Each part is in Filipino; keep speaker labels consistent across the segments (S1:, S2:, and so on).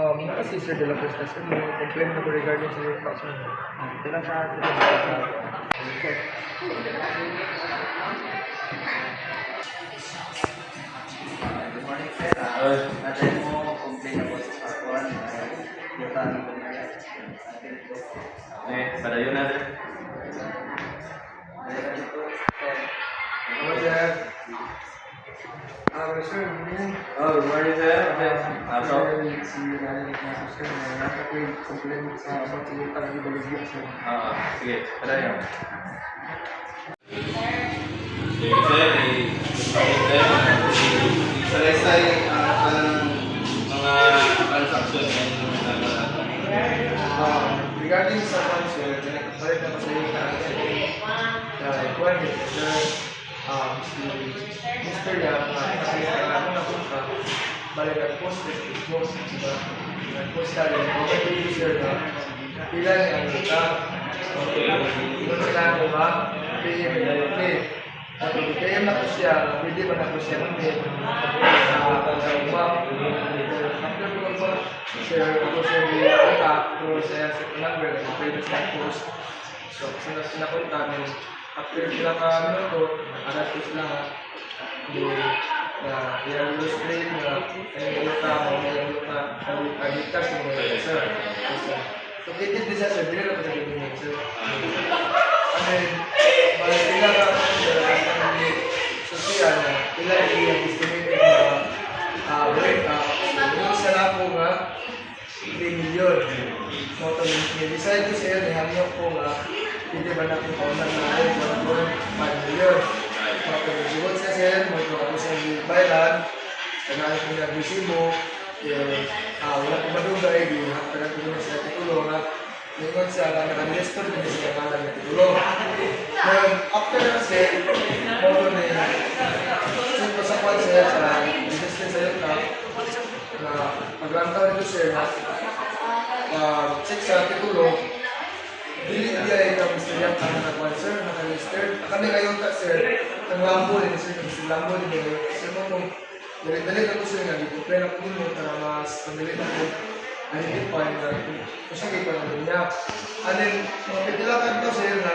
S1: Naka si Sir de la Costa, sir, may complaint ako regarding sa yung kaso niya.
S2: Ito lang sa Good morning, sir. Natin mo complain ako sa kakuan. Yung tanong ko niya.
S3: Padayon natin.
S1: Hello, sir. Sir, good
S3: Good morning, sir. Aso?
S1: Si Narinig na sir, complaint sa about sa yung tanong ibaligyan, sir.
S3: Sige, padayon. Sige, sir. Salaysay ang mga transaction
S1: Regarding sa sponsor, balik na sa yung requirement, sir, si Mr. Yap, kasi ako na punta, balik nag-post diba? Nag-post ka rin, okay, sir, na pila niya ang ita, doon sila ako ba, PM na yun, PM na ko siya, pwede ba na ko siya ng PM, sa umap, after ko ba, sir, ako siya di-contact, through sa number, pwede siya post, so, sinakontact, after sila ka minuto, alas ko sila nga, na i-illustrate na agitkas mo na sir. So, kitid din siya sir, hindi na pa sa ganyan sir. And then, balik sila ka social na, sila yung estimated na breakup. Yung isa na po nga, 3 million. So, decide ko sa'yo, nihangyo ko nga, hindi ba natin kaunan na 1.5 million. Pagkakasigot sa sir, magkakaroon sa bayaran, kailangan ko na resibo, wala ko madugay, kailangan ko na sa titulo nga, ngayon siya na naka-register din siya kalang na titulo. Ngayon, after na sir, moto na yun, siyempre sa kwan sir, sa register sa yun na paglantaw nito sir, check sa titulo, dili niya yung Mr. Yap ang nakakuan sir, naka-register. Kami ngayon ka sir, ang lambo din sir, Mr. Lambo din yun. Sir mo kung dali-dali na ko sir nga, dito pwede ako mo para mas pamili na ko identify na kasi kayo pa naman niya. And then, mga pitilakan ko sir na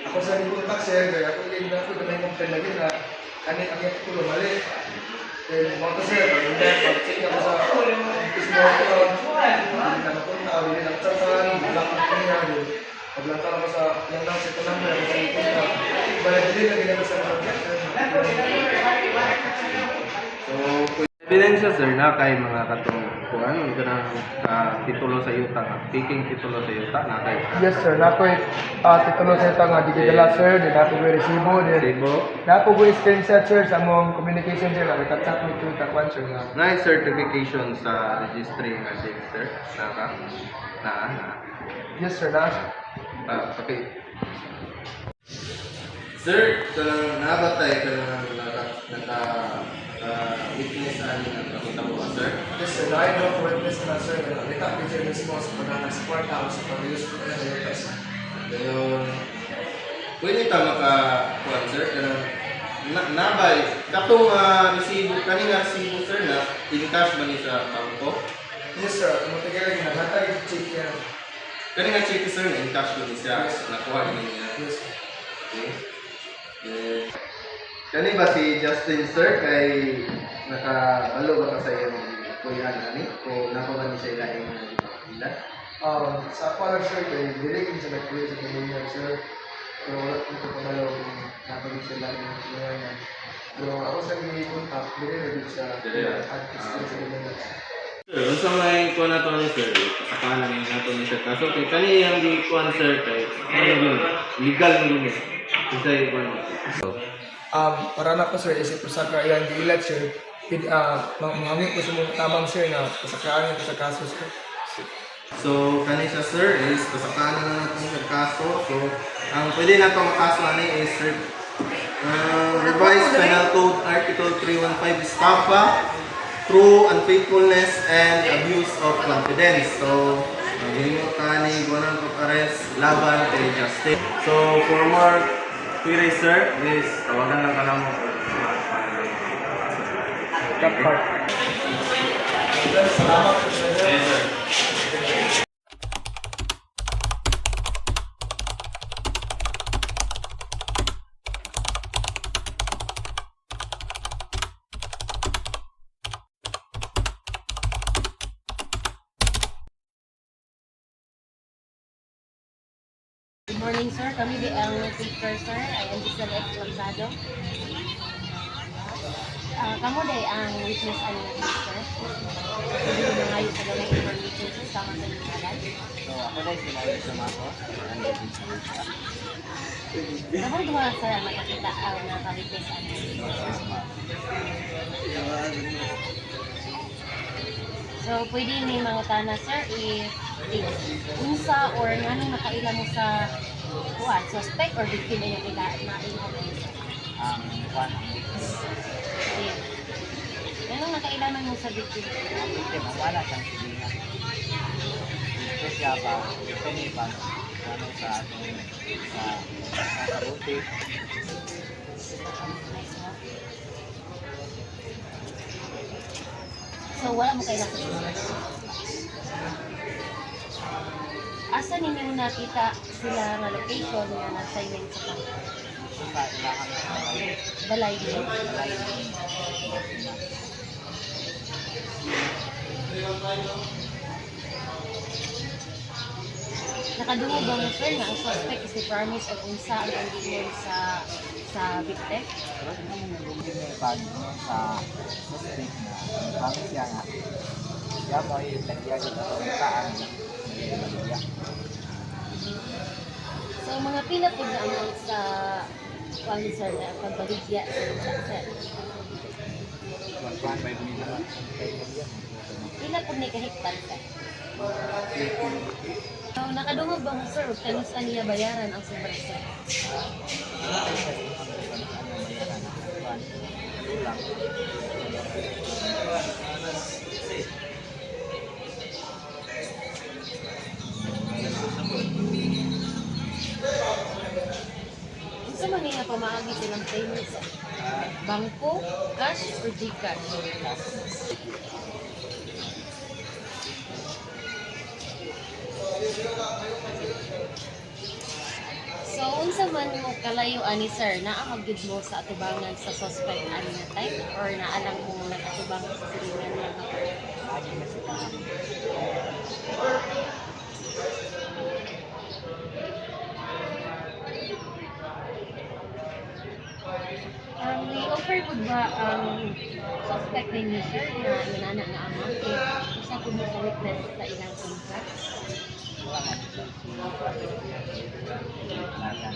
S1: ako sa contact sir, kaya ako yung na ko na may complain lagi na kanit ang yung tulo mali. Then, mga to sir, pag-check ako sa Facebook account, hindi ka napunta, hindi na katsakan, block ko niya, paglantar ako sa yung lang sa number, ako sa ikot na, balik-balik na ginagawa sa mga
S3: So, ebidensya sir na kay mga katong kuan ito na titulo sa yuta, speaking titulo sa yuta na kay
S1: Yes sir, na ko titulo sa ito nga digidala sir, di na ko resibo,
S3: resibo.
S1: na ko screenshot sir sa mong communication sir, nagkatsak mo ito takwan sir nga.
S3: Na certification sa registry nga date sir na
S1: Yes sir, na.
S3: okay. Sir, kanang nabatay kanang witness ani ng nakita mo ba, sir?
S1: Yes sir, na ino witness na sir, nakita ko sir mismo sa pag-support ako sa pag-use ko na yung
S3: Ngayon, pwede ta makakuan sir kanang nabay katong resibo kanina resibo sir na in-cash ba ni sa bangko?
S1: Yes sir, matagal lagi na natay check yan.
S3: Kanina check sir na in-cash ba ni siya nakuha niya.
S1: Yes.
S3: Okay. Kani ba si Justin sir kay nakabalo ba ka sa iyong kuya nani o napaman ni siya ilaing ilan?
S1: Sa ako lang sir, kay diligin sa nag-create sa pamilya sir. Pero wala ko ito pamalaw kung napagin sila ng pamilya. Pero ako sa contact, diligin siya at sa pamilya.
S3: Sir, unsa may kuha na to ni sir? Kasakalan ni nato ni sir. Kaso kay kani yang di kuha sir kay legal ni ni. Kasi kuha
S1: Para na po sir, isip ko sa kaya gilat sir, mangangit ko sa mga tamang sir na pasakaan ko sa kaso sir.
S3: So, kani siya sir is pasakalan na natin sa kaso. So, ang pwede na ito makaso ni is Revised Penal Code Article 315 estafa, true unfaithfulness and abuse of confidence. So, magiging ka ni Guanan Arrest laban kay Justin. So, for more queries sir, is tawagan lang ka lang mo.
S1: Salamat po sir.
S4: morning, sir. Kami di ang teacher, sir. I am Giselle F. Lanzado. Kamu day ang witness ano na teacher. Hindi mo ngayon sa ganang information, sir, sama sa inyong halal.
S2: So, ako dahil sila yung sumako. Ang gawin sa mga.
S4: Kapag duha, sir, ang makakita ang naka-witness ano.
S2: Yes, ma'am.
S4: So, pwede may mga tana, sir, if unsa or nga nakaila mo sa what, suspect or victim na yung naila mo, sir.
S2: Ang one, ang victim.
S4: Ayun. Anong nakailaman mo sa victim?
S2: Ang victim, ang wala siyang silingan. Ito siya pa, panipan, ano sa atong, sa kabuti.
S4: So, wala mo kayo nakita. Asa ninyo nakita sila nga location nga na-assignment sa kanila?
S2: Sa ilahan sa kayo.
S4: Balay din. Nakadungog ba mo, sir, nga ang suspect is promise of unsa ang pagdingol sa victim?
S2: Pero ito naman yung lumit na ipag sa suspect na kami siya nga. Siya mo yung nagyagod na pagkaan na nalilya.
S4: So, mga pila po na amount sa sir na pagbaligya sa unsa, sir?
S2: 1.5 million.
S4: Pila po ni kahigtan, sir? So, nakadungog ba mo, sir? Kanus niya bayaran ang sobra, sir? Unsa man niya pamaagi silang payment, sir? Bangko, cash, or Gcash? So, unsa man mo kalayo ani, sir, naa magyud mo sa atubangan sa suspect ani na time or naalang mo nakatubang sa silingan niya?
S2: Lagi na sila.
S4: May offer po ba ang suspect ninyo, sir, na inana nga amount kay isa po mo sa witness sa ilang contract?
S2: Wala nga dito si Layan.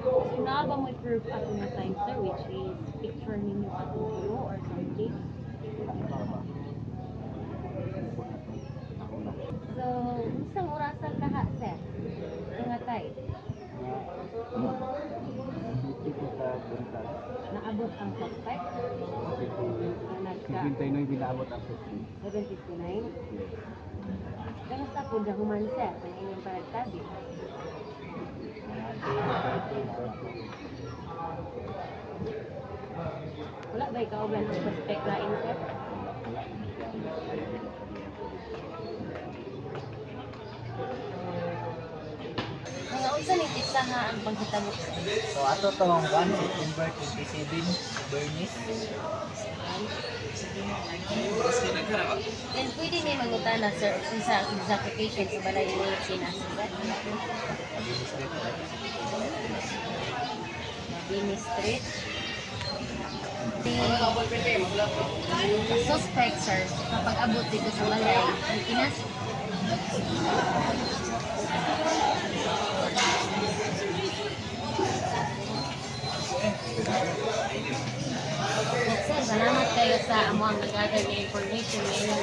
S4: So, naa ba mo proof at na time, sir, which is picture ninyo at ulo or something? So, isang orasan lahat, sir? Nga tayo, naabot ang suspect? Na nagka
S2: 59 binaabot ang 50.
S4: 759? Kamusta po dahuman, sir, kung inyong paragtabi? Wala ba ikaw ba ng suspect lain, sir? Mga unsa ni isa nga ang panghitabo, sir?
S2: So ato tong 1 September 27 Bernice.
S4: Then pwede ni mangutana, sir, kung sa exact location sa balay ni sinasagad. Mabini Street. The suspect, sir, kapag abot dito sa balay, Pinas. Sir, salamat kayo sa amo ang nag-gather na information ngayon.